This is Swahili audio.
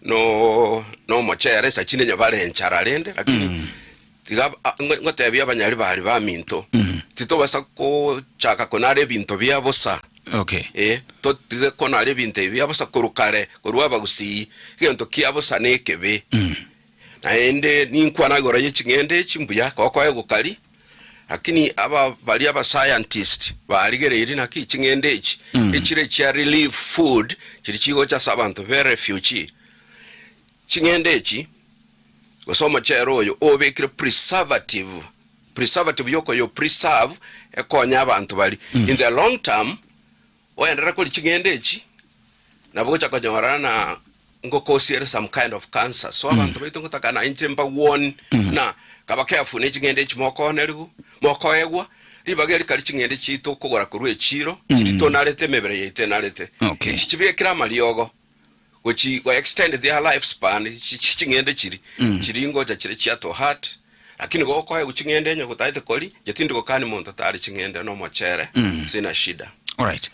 no mochere sachine nyabare encharalende lakini ngote bya banyali bali ba minto tito basa ko chaka konare binto bya bosa. Okay. To tide konare binte bya bosa korukare korwa bagusi gento kiabosa nekebe. Na ende ninkwana gora yechingende chimbuya kwa egokali lakini aba bali aba scientist baligere iri naki chingende echi echire cha relief food chiri chigo cha sabantu very future chingende echi osoma chero yo obekire preservative yoko yo preserve ekonya abantu bali in the long term oendera ko chingende echi nabo cha konyarana ngoko some kind of cancer so abantu beto ngotakana inchemba one na kaba careful ne chingende chimoko nerigo moko egwa libageri kali chingende chito kugora kurwe chiro chito narete mebere yite narete chichibekira maliogo which go extend their lifespan chingende chiri ngoja chire chiato heart lakini goko ego chingende nyo kutaite koli jetindi kokani muntu tari chingende no mochere sina shida. All right.